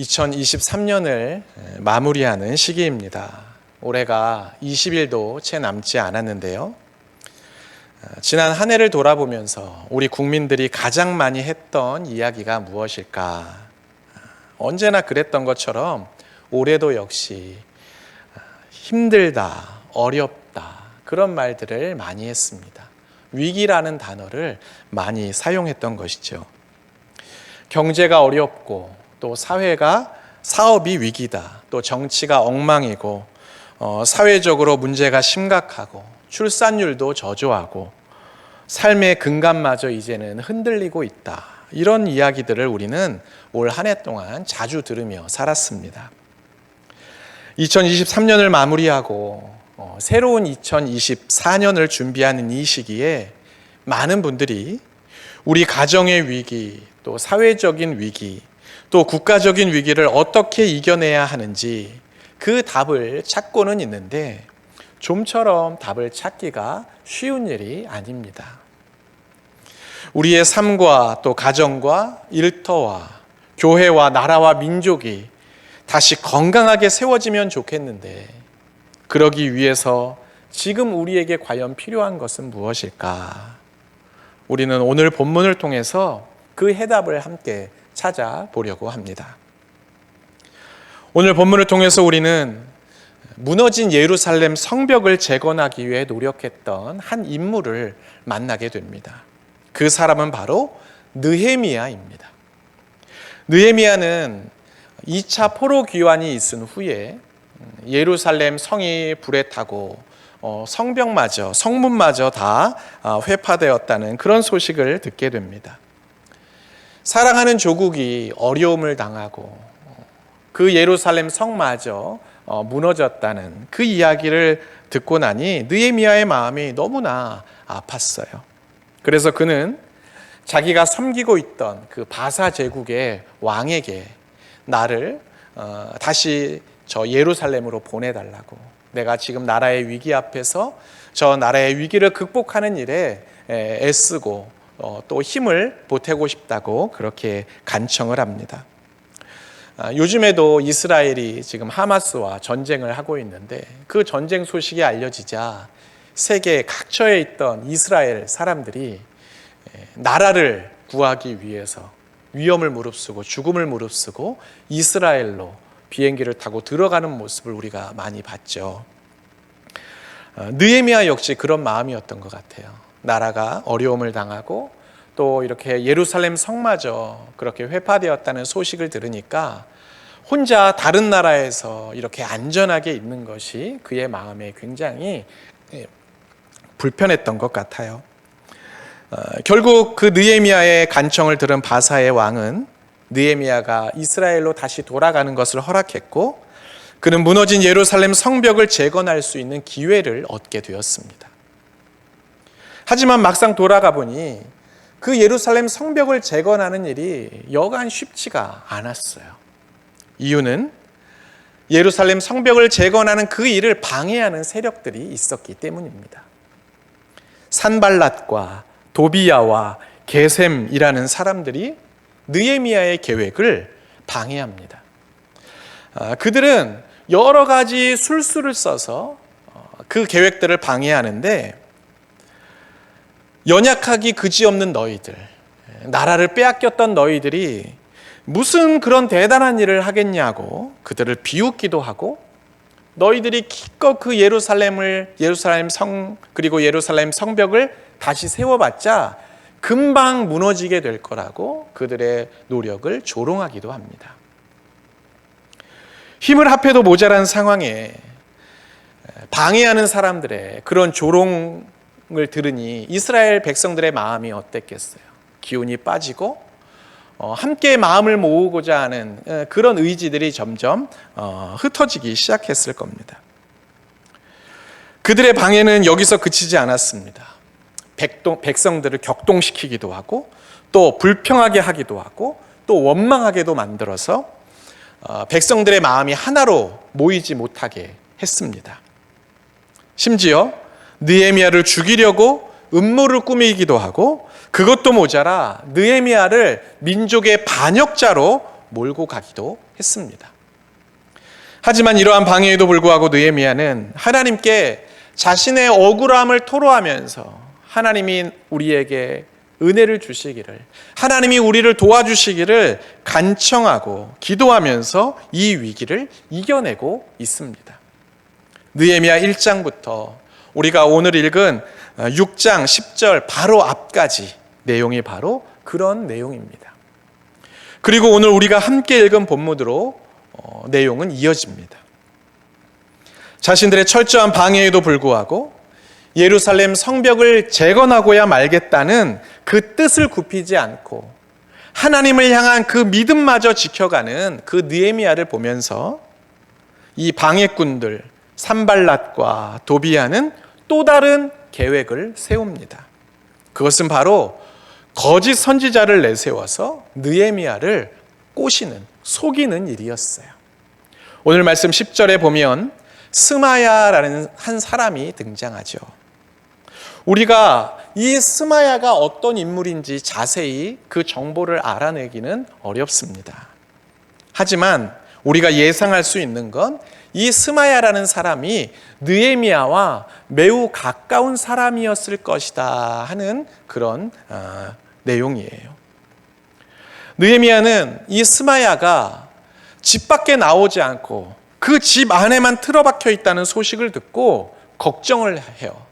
2023년을 마무리하는 시기입니다. 올해가 20일도 채 남지 않았는데요. 지난 한 해를 돌아보면서 우리 국민들이 가장 많이 했던 이야기가 무엇일까? 언제나 그랬던 것처럼 올해도 역시 힘들다, 어렵다 그런 말들을 많이 했습니다. 위기라는 단어를 많이 사용했던 것이죠. 경제가 어렵고 또 사업이 위기다. 또 정치가 엉망이고 사회적으로 문제가 심각하고 출산율도 저조하고 삶의 근간마저 이제는 흔들리고 있다. 이런 이야기들을 우리는 올 한 해 동안 자주 들으며 살았습니다. 2023년을 마무리하고 새로운 2024년을 준비하는 이 시기에 많은 분들이 우리 가정의 위기, 또 사회적인 위기, 또 국가적인 위기를 어떻게 이겨내야 하는지 그 답을 찾고는 있는데 좀처럼 답을 찾기가 쉬운 일이 아닙니다. 우리의 삶과 또 가정과 일터와 교회와 나라와 민족이 다시 건강하게 세워지면 좋겠는데 그러기 위해서 지금 우리에게 과연 필요한 것은 무엇일까? 우리는 오늘 본문을 통해서 그 해답을 함께 찾아보려고 합니다. 오늘 본문을 통해서 우리는 무너진 예루살렘 성벽을 재건하기 위해 노력했던 한 인물을 만나게 됩니다. 그 사람은 바로 느헤미야입니다. 느헤미야는 2차 포로 귀환이 있은 후에 예루살렘 성이 불에 타고 성문마저 다 회파되었다는 그런 소식을 듣게 됩니다. 사랑하는 조국이 어려움을 당하고 그 예루살렘 성마저 무너졌다는 그 이야기를 듣고 나니 느헤미야의 마음이 너무나 아팠어요. 그래서 그는 자기가 섬기고 있던 그 바사 제국의 왕에게 나를 다시 저 예루살렘으로 보내달라고, 내가 지금 나라의 위기 앞에서 저 나라의 위기를 극복하는 일에 애쓰고 또 힘을 보태고 싶다고 그렇게 간청을 합니다. 요즘에도 이스라엘이 지금 하마스와 전쟁을 하고 있는데 그 전쟁 소식이 알려지자 세계 각처에 있던 이스라엘 사람들이 나라를 구하기 위해서 위험을 무릅쓰고 죽음을 무릅쓰고 이스라엘로 비행기를 타고 들어가는 모습을 우리가 많이 봤죠. 느헤미야 역시 그런 마음이었던 것 같아요. 나라가 어려움을 당하고 또 이렇게 예루살렘 성마저 그렇게 회파되었다는 소식을 들으니까 혼자 다른 나라에서 이렇게 안전하게 있는 것이 그의 마음에 굉장히 불편했던 것 같아요. 결국 그 느헤미야의 간청을 들은 바사의 왕은 느헤미야가 이스라엘로 다시 돌아가는 것을 허락했고 그는 무너진 예루살렘 성벽을 재건할 수 있는 기회를 얻게 되었습니다. 하지만 막상 돌아가 보니 그 예루살렘 성벽을 재건하는 일이 여간 쉽지가 않았어요. 이유는 예루살렘 성벽을 재건하는 그 일을 방해하는 세력들이 있었기 때문입니다. 산발랏과 도비야와 게셈이라는 사람들이 느헤미야의 계획을 방해합니다. 그들은 여러 가지 술수를 써서 그 계획들을 방해하는데 연약하기 그지없는 너희들, 나라를 빼앗겼던 너희들이 무슨 그런 대단한 일을 하겠냐고 그들을 비웃기도 하고 너희들이 기껏 그 예루살렘 성 그리고 예루살렘 성벽을 다시 세워봤자 금방 무너지게 될 거라고 그들의 노력을 조롱하기도 합니다. 힘을 합해도 모자란 상황에 방해하는 사람들의 그런 조롱을 들으니 이스라엘 백성들의 마음이 어땠겠어요? 기운이 빠지고 함께 마음을 모으고자 하는 그런 의지들이 점점 흩어지기 시작했을 겁니다. 그들의 방해는 여기서 그치지 않았습니다. 백성들을 격동시키기도 하고 또 불평하게 하기도 하고 또 원망하게도 만들어서 백성들의 마음이 하나로 모이지 못하게 했습니다. 심지어 느헤미야를 죽이려고 음모를 꾸미기도 하고 그것도 모자라 느헤미야를 민족의 반역자로 몰고 가기도 했습니다. 하지만 이러한 방해에도 불구하고 느헤미야는 하나님께 자신의 억울함을 토로하면서 하나님이 우리에게 은혜를 주시기를, 하나님이 우리를 도와주시기를 간청하고 기도하면서 이 위기를 이겨내고 있습니다. 느헤미야 1장부터 우리가 오늘 읽은 6장 10절 바로 앞까지 내용이 바로 그런 내용입니다. 그리고 오늘 우리가 함께 읽은 본문으로 내용은 이어집니다. 자신들의 철저한 방해에도 불구하고 예루살렘 성벽을 재건하고야 말겠다는 그 뜻을 굽히지 않고 하나님을 향한 그 믿음마저 지켜가는 그 느헤미야를 보면서 이 방해꾼들 산발랏과 도비야는 또 다른 계획을 세웁니다. 그것은 바로 거짓 선지자를 내세워서 느헤미야를 꼬시는, 속이는 일이었어요. 오늘 말씀 10절에 보면 스마야라는 한 사람이 등장하죠. 우리가 이 스마야가 어떤 인물인지 자세히 그 정보를 알아내기는 어렵습니다. 하지만 우리가 예상할 수 있는 건 이 스마야라는 사람이 느헤미야와 매우 가까운 사람이었을 것이다 하는 그런 내용이에요. 느헤미야는 이 스마야가 집 밖에 나오지 않고 그 집 안에만 틀어박혀 있다는 소식을 듣고 걱정을 해요.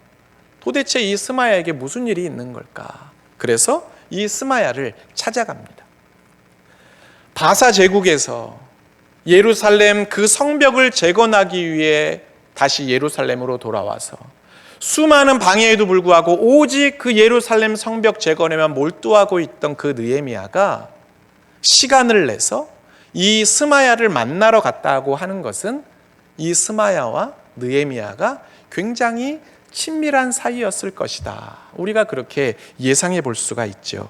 도대체 이 스마야에게 무슨 일이 있는 걸까? 그래서 이 스마야를 찾아갑니다. 바사 제국에서 예루살렘 그 성벽을 재건하기 위해 다시 예루살렘으로 돌아와서 수많은 방해에도 불구하고 오직 그 예루살렘 성벽 재건에만 몰두하고 있던 그 느헤미야가 시간을 내서 이 스마야를 만나러 갔다고 하는 것은 이 스마야와 느헤미야가 굉장히 친밀한 사이였을 것이다. 우리가 그렇게 예상해 볼 수가 있죠.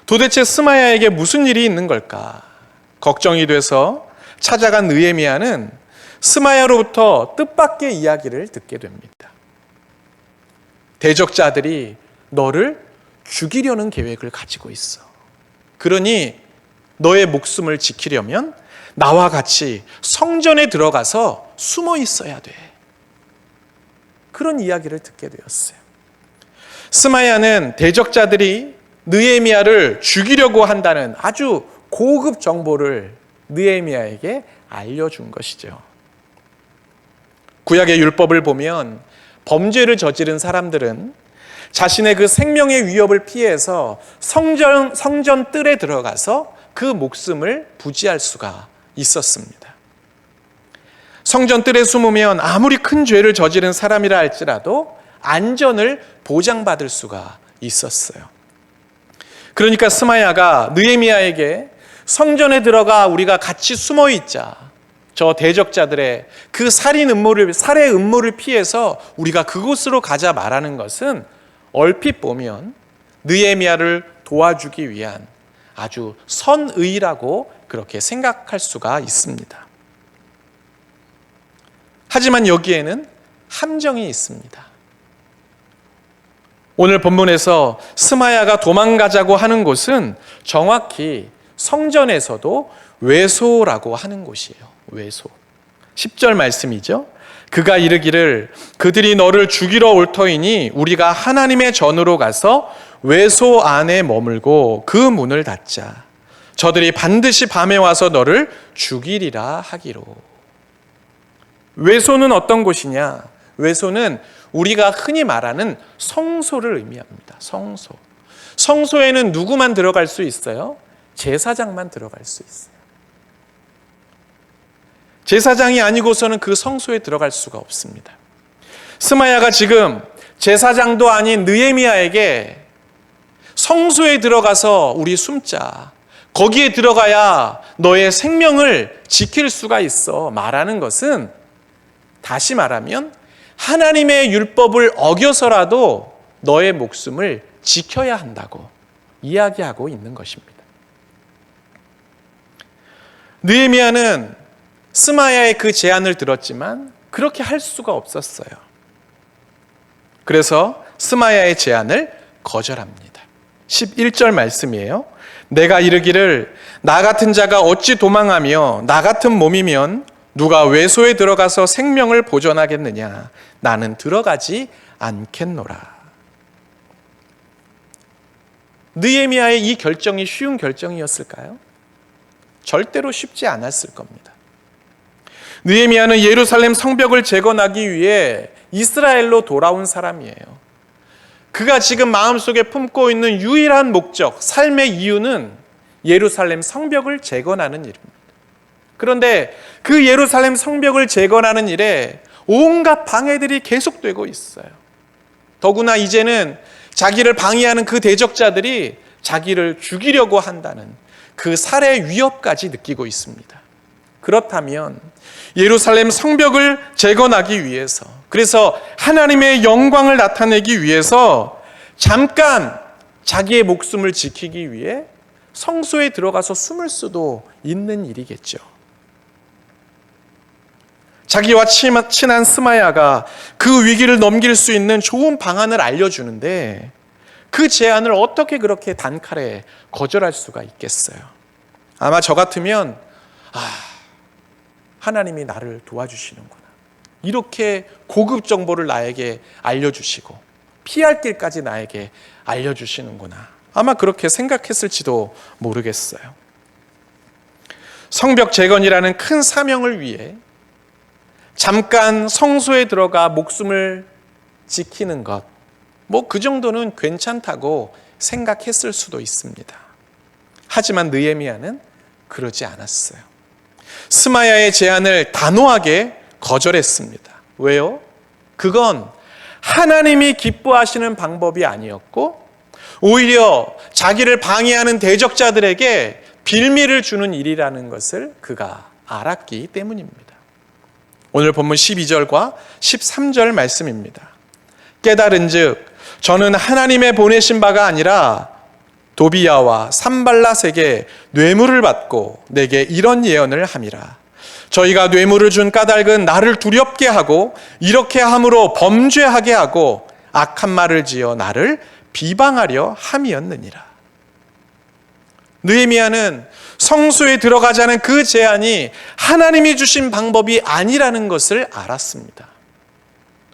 도대체 스마야에게 무슨 일이 있는 걸까? 걱정이 돼서 찾아간 느헤미야는 스마야로부터 뜻밖의 이야기를 듣게 됩니다. 대적자들이 너를 죽이려는 계획을 가지고 있어. 그러니 너의 목숨을 지키려면 나와 같이 성전에 들어가서 숨어 있어야 돼. 그런 이야기를 듣게 되었어요. 스마야는 대적자들이 느헤미야를 죽이려고 한다는 아주 고급 정보를 느헤미야에게 알려준 것이죠. 구약의 율법을 보면 범죄를 저지른 사람들은 자신의 그 생명의 위협을 피해서 성전 뜰에 들어가서 그 목숨을 부지할 수가 있었습니다. 성전 뜰에 숨으면 아무리 큰 죄를 저지른 사람이라 할지라도 안전을 보장받을 수가 있었어요. 그러니까 스마야가 느헤미야에게 성전에 들어가 우리가 같이 숨어 있자. 저 대적자들의 그 살해 음모를 피해서 우리가 그곳으로 가자 말하는 것은 얼핏 보면 느헤미야를 도와주기 위한 아주 선의라고 그렇게 생각할 수가 있습니다. 하지만 여기에는 함정이 있습니다. 오늘 본문에서 스마야가 도망가자고 하는 곳은 정확히 성전에서도 외소라고 하는 곳이에요. 외소. 10절 말씀이죠. 그가 이르기를 그들이 너를 죽이러 올 터이니 우리가 하나님의 전으로 가서 외소 안에 머물고 그 문을 닫자. 저들이 반드시 밤에 와서 너를 죽이리라 하기로. 외소는 어떤 곳이냐? 외소는 우리가 흔히 말하는 성소를 의미합니다. 성소. 성소에는 누구만 들어갈 수 있어요? 제사장만 들어갈 수 있어요. 제사장이 아니고서는 그 성소에 들어갈 수가 없습니다. 스마야가 지금 제사장도 아닌 느헤미야에게 성소에 들어가서 우리 숨자. 거기에 들어가야 너의 생명을 지킬 수가 있어. 말하는 것은 다시 말하면 하나님의 율법을 어겨서라도 너의 목숨을 지켜야 한다고 이야기하고 있는 것입니다. 느헤미야는 스마야의 그 제안을 들었지만 그렇게 할 수가 없었어요. 그래서 스마야의 제안을 거절합니다. 11절 말씀이에요. 내가 이르기를 나 같은 자가 어찌 도망하며 나 같은 몸이면 누가 외소에 들어가서 생명을 보존하겠느냐. 나는 들어가지 않겠노라. 느헤미야의 이 결정이 쉬운 결정이었을까요? 절대로 쉽지 않았을 겁니다. 느헤미야는 예루살렘 성벽을 재건하기 위해 이스라엘로 돌아온 사람이에요. 그가 지금 마음속에 품고 있는 유일한 목적, 삶의 이유는 예루살렘 성벽을 재건하는 일입니다. 그런데 그 예루살렘 성벽을 재건하는 일에 온갖 방해들이 계속되고 있어요. 더구나 이제는 자기를 방해하는 그 대적자들이 자기를 죽이려고 한다는 그 살해 위협까지 느끼고 있습니다. 그렇다면 예루살렘 성벽을 재건하기 위해서, 그래서 하나님의 영광을 나타내기 위해서 잠깐 자기의 목숨을 지키기 위해 성소에 들어가서 숨을 수도 있는 일이겠죠. 자기와 친한 스마야가 그 위기를 넘길 수 있는 좋은 방안을 알려주는데 그 제안을 어떻게 그렇게 단칼에 거절할 수가 있겠어요? 아마 저 같으면 하나님이 나를 도와주시는구나. 이렇게 고급 정보를 나에게 알려주시고 피할 길까지 나에게 알려주시는구나. 아마 그렇게 생각했을지도 모르겠어요. 성벽 재건이라는 큰 사명을 위해 잠깐 성소에 들어가 목숨을 지키는 것, 그 정도는 괜찮다고 생각했을 수도 있습니다. 하지만 느헤미야는 그러지 않았어요. 스마야의 제안을 단호하게 거절했습니다. 왜요? 그건 하나님이 기뻐하시는 방법이 아니었고 오히려 자기를 방해하는 대적자들에게 빌미를 주는 일이라는 것을 그가 알았기 때문입니다. 오늘 본문 12절과 13절 말씀입니다. 깨달은즉 저는 하나님의 보내신 바가 아니라 도비야와 산발랏에게 뇌물을 받고 내게 이런 예언을 함이라. 저희가 뇌물을 준 까닭은 나를 두렵게 하고 이렇게 함으로 범죄하게 하고 악한 말을 지어 나를 비방하려 함이었느니라. 느헤미야는 성소에 들어가자는 그 제안이 하나님이 주신 방법이 아니라는 것을 알았습니다.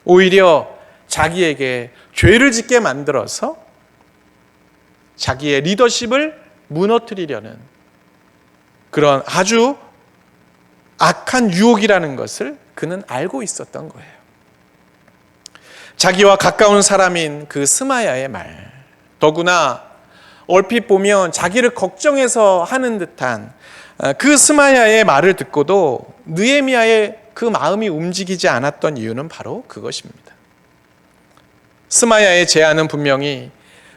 오히려 자기에게 죄를 짓게 만들어서 자기의 리더십을 무너뜨리려는 그런 아주 악한 유혹이라는 것을 그는 알고 있었던 거예요. 자기와 가까운 사람인 그 스마야의 말, 더구나 얼핏 보면 자기를 걱정해서 하는 듯한 그 스마야의 말을 듣고도 느헤미야의 그 마음이 움직이지 않았던 이유는 바로 그것입니다. 스마야의 제안은 분명히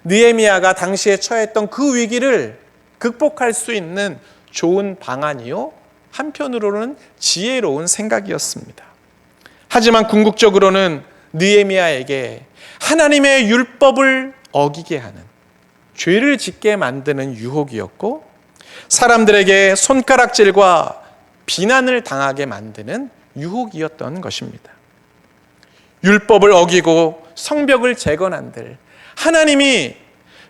느헤미야가 당시에 처했던 그 위기를 극복할 수 있는 좋은 방안이요, 한편으로는 지혜로운 생각이었습니다. 하지만 궁극적으로는 느헤미야에게 하나님의 율법을 어기게 하는, 죄를 짓게 만드는 유혹이었고 사람들에게 손가락질과 비난을 당하게 만드는 유혹이었던 것입니다. 율법을 어기고 성벽을 재건한들 하나님이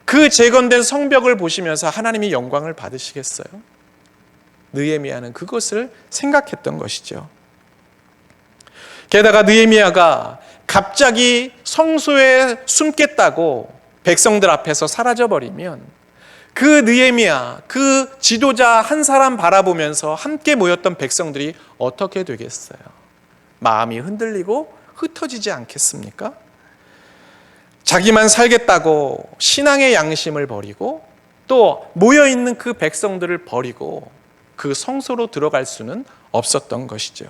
그 재건된 성벽을 보시면서 하나님이 영광을 받으시겠어요? 느헤미야는 그것을 생각했던 것이죠. 게다가 느헤미야가 갑자기 성소에 숨겠다고 백성들 앞에서 사라져버리면 그 느헤미야, 그 지도자 한 사람 바라보면서 함께 모였던 백성들이 어떻게 되겠어요? 마음이 흔들리고 흩어지지 않겠습니까? 자기만 살겠다고 신앙의 양심을 버리고 또 모여있는 그 백성들을 버리고 그 성소로 들어갈 수는 없었던 것이죠.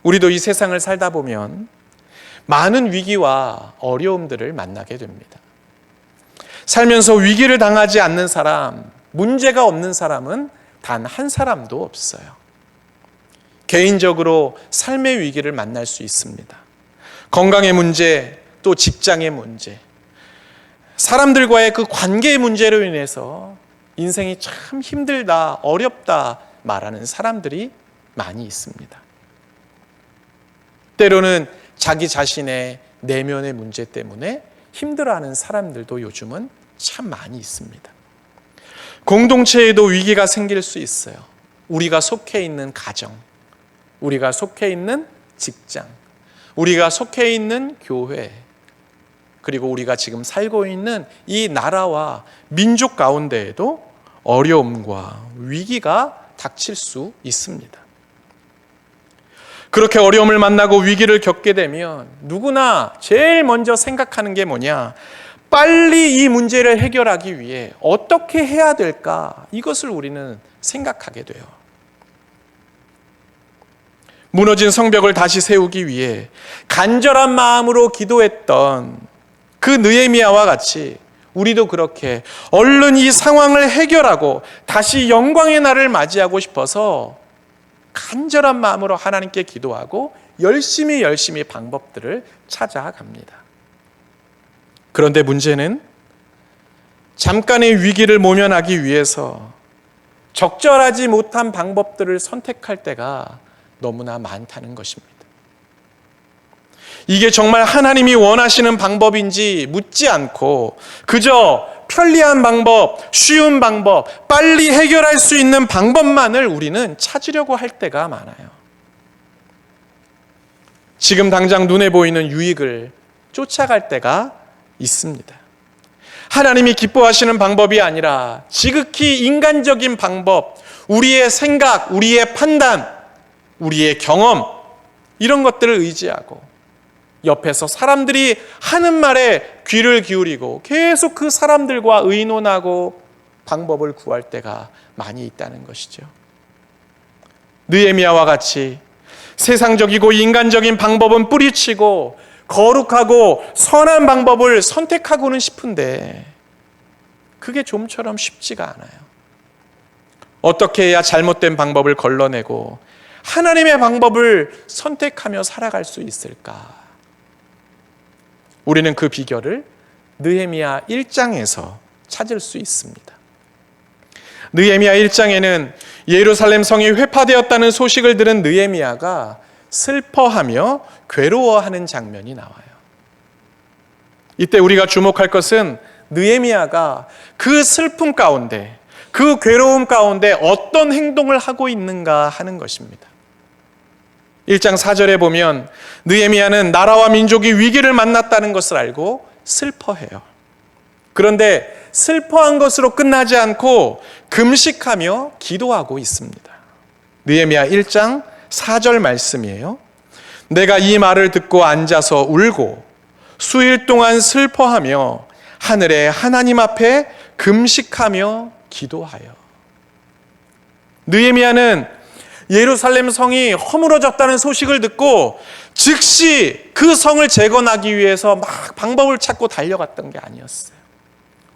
우리도 이 세상을 살다 보면 많은 위기와 어려움들을 만나게 됩니다. 살면서 위기를 당하지 않는 사람, 문제가 없는 사람은 단 한 사람도 없어요. 개인적으로 삶의 위기를 만날 수 있습니다. 건강의 문제, 또 직장의 문제, 사람들과의 그 관계의 문제로 인해서 인생이 참 힘들다, 어렵다 말하는 사람들이 많이 있습니다. 때로는 자기 자신의 내면의 문제 때문에 힘들어하는 사람들도 요즘은 참 많이 있습니다. 공동체에도 위기가 생길 수 있어요. 우리가 속해 있는 가정, 우리가 속해 있는 직장, 우리가 속해 있는 교회, 그리고 우리가 지금 살고 있는 이 나라와 민족 가운데에도 어려움과 위기가 닥칠 수 있습니다. 그렇게 어려움을 만나고 위기를 겪게 되면 누구나 제일 먼저 생각하는 게 뭐냐? 빨리 이 문제를 해결하기 위해 어떻게 해야 될까? 이것을 우리는 생각하게 돼요. 무너진 성벽을 다시 세우기 위해 간절한 마음으로 기도했던 그 느헤미야와 같이 우리도 그렇게 얼른 이 상황을 해결하고 다시 영광의 날을 맞이하고 싶어서 간절한 마음으로 하나님께 기도하고 열심히 방법들을 찾아갑니다. 그런데 문제는 잠깐의 위기를 모면하기 위해서 적절하지 못한 방법들을 선택할 때가 너무나 많다는 것입니다. 이게 정말 하나님이 원하시는 방법인지 묻지 않고 그저 편리한 방법, 쉬운 방법, 빨리 해결할 수 있는 방법만을 우리는 찾으려고 할 때가 많아요. 지금 당장 눈에 보이는 유익을 쫓아갈 때가 있습니다. 하나님이 기뻐하시는 방법이 아니라 지극히 인간적인 방법, 우리의 생각, 우리의 판단, 우리의 경험, 이런 것들을 의지하고 옆에서 사람들이 하는 말에 귀를 기울이고 계속 그 사람들과 의논하고 방법을 구할 때가 많이 있다는 것이죠. 느헤미야와 같이 세상적이고 인간적인 방법은 뿌리치고 거룩하고 선한 방법을 선택하고는 싶은데 그게 좀처럼 쉽지가 않아요. 어떻게 해야 잘못된 방법을 걸러내고 하나님의 방법을 선택하며 살아갈 수 있을까? 우리는 그 비결을 느헤미야 1장에서 찾을 수 있습니다. 느헤미야 1장에는 예루살렘 성이 회파되었다는 소식을 들은 느헤미야가 슬퍼하며 괴로워하는 장면이 나와요. 이때 우리가 주목할 것은 느헤미야가 그 슬픔 가운데, 그 괴로움 가운데 어떤 행동을 하고 있는가 하는 것입니다. 1장 4절에 보면 느헤미야는 나라와 민족이 위기를 만났다는 것을 알고 슬퍼해요. 그런데 슬퍼한 것으로 끝나지 않고 금식하며 기도하고 있습니다. 느헤미야 1장 4절 말씀이에요. 내가 이 말을 듣고 앉아서 울고 수일 동안 슬퍼하며 하늘의 하나님 앞에 금식하며 기도하여. 느헤미야는 예루살렘 성이 허물어졌다는 소식을 듣고 즉시 그 성을 재건하기 위해서 막 방법을 찾고 달려갔던 게 아니었어요.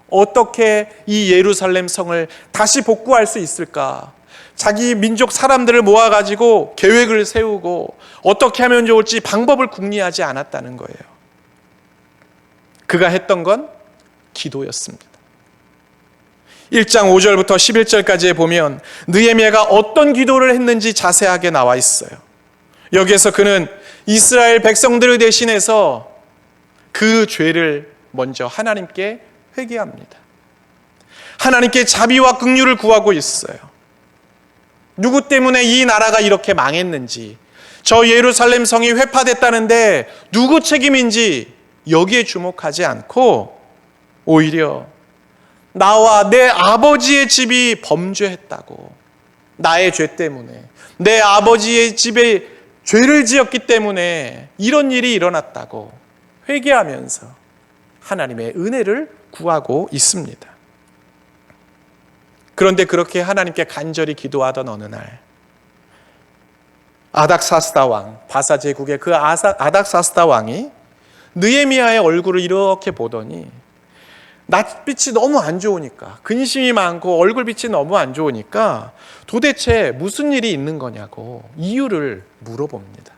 어떻게 이 예루살렘 성을 다시 복구할 수 있을까? 자기 민족 사람들을 모아가지고 계획을 세우고 어떻게 하면 좋을지 방법을 궁리하지 않았다는 거예요. 그가 했던 건 기도였습니다. 1장 5절부터 11절까지에 보면 느헤미야가 어떤 기도를 했는지 자세하게 나와 있어요. 여기에서 그는 이스라엘 백성들을 대신해서 그 죄를 먼저 하나님께 회개합니다. 하나님께 자비와 긍휼을 구하고 있어요. 누구 때문에 이 나라가 이렇게 망했는지, 저 예루살렘 성이 회파됐다는데 누구 책임인지 여기에 주목하지 않고 오히려 나와 내 아버지의 집이 범죄했다고, 나의 죄 때문에, 내 아버지의 집에 죄를 지었기 때문에 이런 일이 일어났다고 회개하면서 하나님의 은혜를 구하고 있습니다. 그런데 그렇게 하나님께 간절히 기도하던 어느 날 아닥사스다 왕, 바사 제국의 그 아닥사스다 왕이 느헤미야의 얼굴을 이렇게 보더니 낯빛이 너무 안 좋으니까, 근심이 많고 얼굴빛이 너무 안 좋으니까 도대체 무슨 일이 있는 거냐고 이유를 물어봅니다.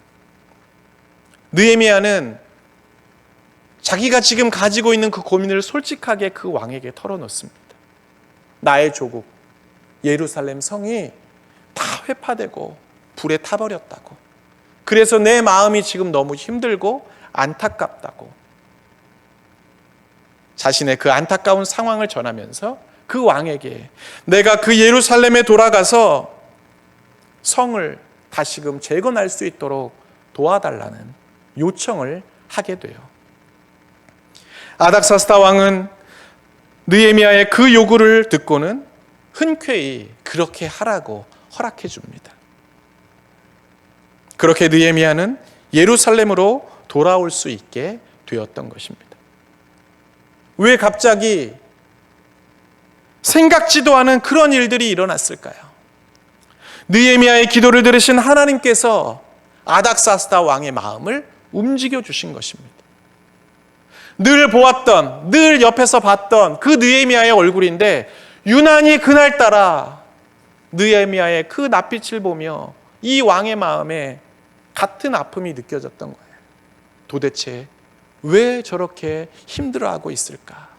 느헤미야는 자기가 지금 가지고 있는 그 고민을 솔직하게 그 왕에게 털어놓습니다. 나의 조국 예루살렘 성이 다 회파되고 불에 타버렸다고, 그래서 내 마음이 지금 너무 힘들고 안타깝다고. 자신의 그 안타까운 상황을 전하면서 그 왕에게 내가 그 예루살렘에 돌아가서 성을 다시금 재건할 수 있도록 도와달라는 요청을 하게 돼요. 아닥사스다 왕은 느헤미야의 그 요구를 듣고는 흔쾌히 그렇게 하라고 허락해 줍니다. 그렇게 느헤미야는 예루살렘으로 돌아올 수 있게 되었던 것입니다. 왜 갑자기 생각지도 않은 그런 일들이 일어났을까요? 느헤미야의 기도를 들으신 하나님께서 아닥사스다 왕의 마음을 움직여 주신 것입니다. 늘 보았던, 늘 옆에서 봤던 그 느헤미야의 얼굴인데 유난히 그날따라 느헤미야의 그 낯빛을 보며 이 왕의 마음에 같은 아픔이 느껴졌던 거예요. 도대체 왜 저렇게 힘들어하고 있을까?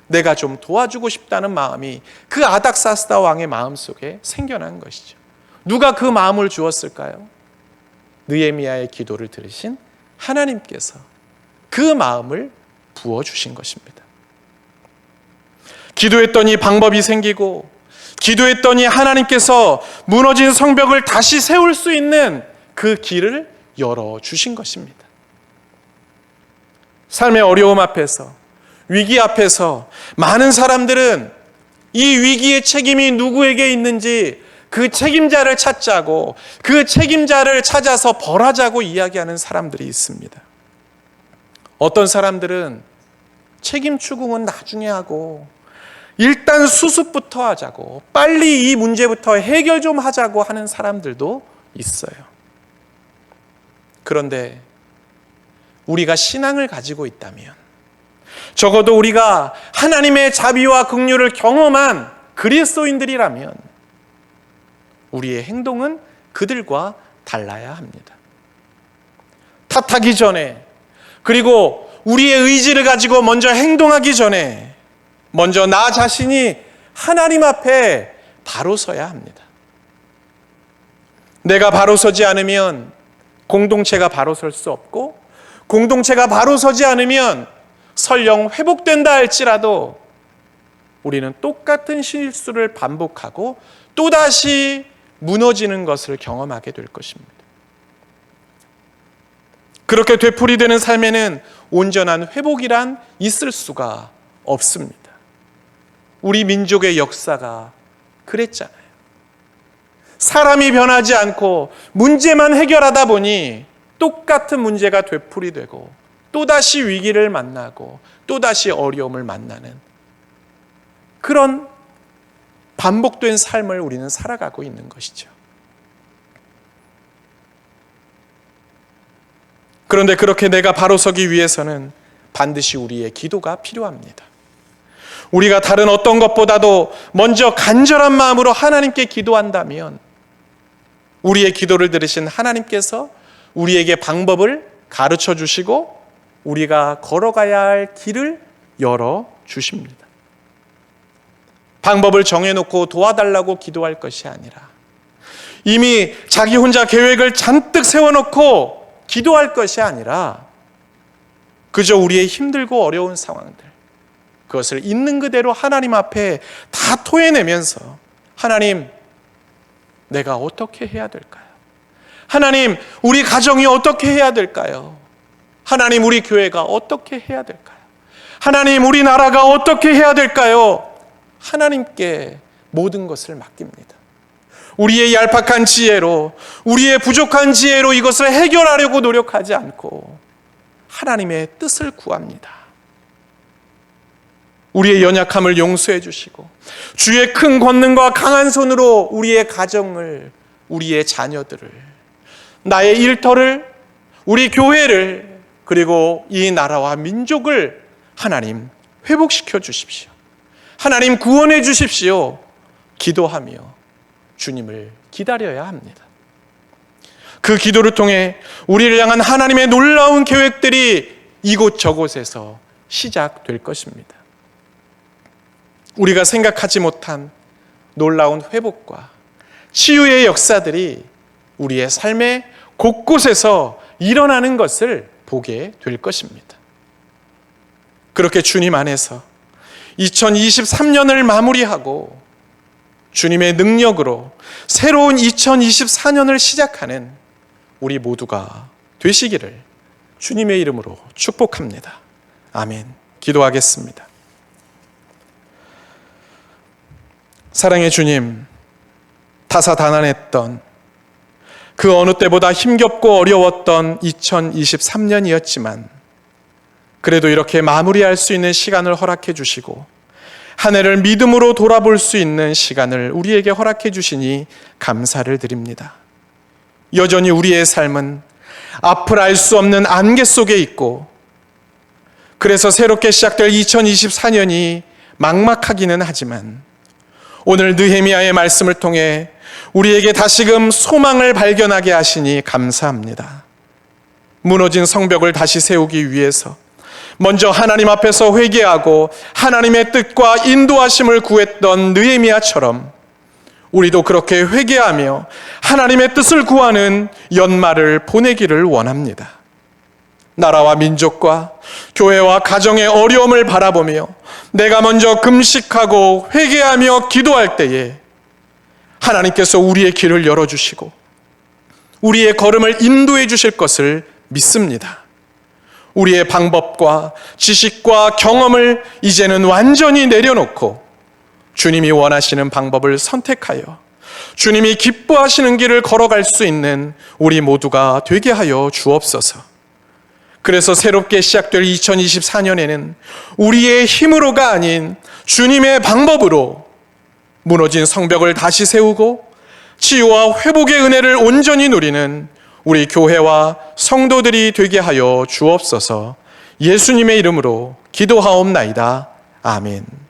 내가 좀 도와주고 싶다는 마음이 그 아닥사스다 왕의 마음속에 생겨난 것이죠. 누가 그 마음을 주었을까요? 느헤미야의 기도를 들으신 하나님께서 그 마음을 부어주신 것입니다. 기도했더니 방법이 생기고, 기도했더니 하나님께서 무너진 성벽을 다시 세울 수 있는 그 길을 열어주신 것입니다. 삶의 어려움 앞에서, 위기 앞에서 많은 사람들은 이 위기의 책임이 누구에게 있는지 그 책임자를 찾자고, 그 책임자를 찾아서 벌하자고 이야기하는 사람들이 있습니다. 어떤 사람들은 책임 추궁은 나중에 하고 일단 수습부터 하자고, 빨리 이 문제부터 해결 좀 하자고 하는 사람들도 있어요. 그런데 우리가 신앙을 가지고 있다면, 적어도 우리가 하나님의 자비와 긍휼을 경험한 그리스도인들이라면 우리의 행동은 그들과 달라야 합니다. 탓하기 전에, 그리고 우리의 의지를 가지고 먼저 행동하기 전에 먼저 나 자신이 하나님 앞에 바로 서야 합니다. 내가 바로 서지 않으면 공동체가 바로 설 수 없고, 공동체가 바로 서지 않으면 설령 회복된다 할지라도 우리는 똑같은 실수를 반복하고 또다시 무너지는 것을 경험하게 될 것입니다. 그렇게 되풀이되는 삶에는 온전한 회복이란 있을 수가 없습니다. 우리 민족의 역사가 그랬잖아요. 사람이 변하지 않고 문제만 해결하다 보니 똑같은 문제가 되풀이되고 또다시 위기를 만나고 또다시 어려움을 만나는 그런 반복된 삶을 우리는 살아가고 있는 것이죠. 그런데 그렇게 내가 바로 서기 위해서는 반드시 우리의 기도가 필요합니다. 우리가 다른 어떤 것보다도 먼저 간절한 마음으로 하나님께 기도한다면 우리의 기도를 들으신 하나님께서 우리에게 방법을 가르쳐 주시고 우리가 걸어가야 할 길을 열어 주십니다. 방법을 정해놓고 도와달라고 기도할 것이 아니라 이미 자기 혼자 계획을 잔뜩 세워놓고 기도할 것이 아니라 그저 우리의 힘들고 어려운 상황들, 그것을 있는 그대로 하나님 앞에 다 토해내면서 하나님, 내가 어떻게 해야 될까요? 하나님, 우리 가정이 어떻게 해야 될까요? 하나님, 우리 교회가 어떻게 해야 될까요? 하나님, 우리나라가 어떻게 해야 될까요? 하나님께 모든 것을 맡깁니다. 우리의 얄팍한 지혜로, 우리의 부족한 지혜로 이것을 해결하려고 노력하지 않고 하나님의 뜻을 구합니다. 우리의 연약함을 용서해 주시고 주의 큰 권능과 강한 손으로 우리의 가정을, 우리의 자녀들을, 나의 일터를, 우리 교회를, 그리고 이 나라와 민족을 하나님 회복시켜 주십시오. 하나님 구원해 주십시오. 기도하며 주님을 기다려야 합니다. 그 기도를 통해 우리를 향한 하나님의 놀라운 계획들이 이곳저곳에서 시작될 것입니다. 우리가 생각하지 못한 놀라운 회복과 치유의 역사들이 우리의 삶의 곳곳에서 일어나는 것을 보게 될 것입니다. 그렇게 주님 안에서 2023년을 마무리하고 주님의 능력으로 새로운 2024년을 시작하는 우리 모두가 되시기를 주님의 이름으로 축복합니다. 아멘. 기도하겠습니다. 사랑의 주님, 다사다난했던 그 어느 때보다 힘겹고 어려웠던 2023년이었지만 그래도 이렇게 마무리할 수 있는 시간을 허락해 주시고 한 해를 믿음으로 돌아볼 수 있는 시간을 우리에게 허락해 주시니 감사를 드립니다. 여전히 우리의 삶은 앞을 알 수 없는 안개 속에 있고 그래서 새롭게 시작될 2024년이 막막하기는 하지만 오늘 느헤미야의 말씀을 통해 우리에게 다시금 소망을 발견하게 하시니 감사합니다. 무너진 성벽을 다시 세우기 위해서 먼저 하나님 앞에서 회개하고 하나님의 뜻과 인도하심을 구했던 느헤미야처럼 우리도 그렇게 회개하며 하나님의 뜻을 구하는 연말을 보내기를 원합니다. 나라와 민족과 교회와 가정의 어려움을 바라보며 내가 먼저 금식하고 회개하며 기도할 때에 하나님께서 우리의 길을 열어주시고 우리의 걸음을 인도해 주실 것을 믿습니다. 우리의 방법과 지식과 경험을 이제는 완전히 내려놓고 주님이 원하시는 방법을 선택하여 주님이 기뻐하시는 길을 걸어갈 수 있는 우리 모두가 되게 하여 주옵소서. 그래서 새롭게 시작될 2024년에는 우리의 힘으로가 아닌 주님의 방법으로 무너진 성벽을 다시 세우고 치유와 회복의 은혜를 온전히 누리는 우리 교회와 성도들이 되게 하여 주옵소서. 예수님의 이름으로 기도하옵나이다. 아멘.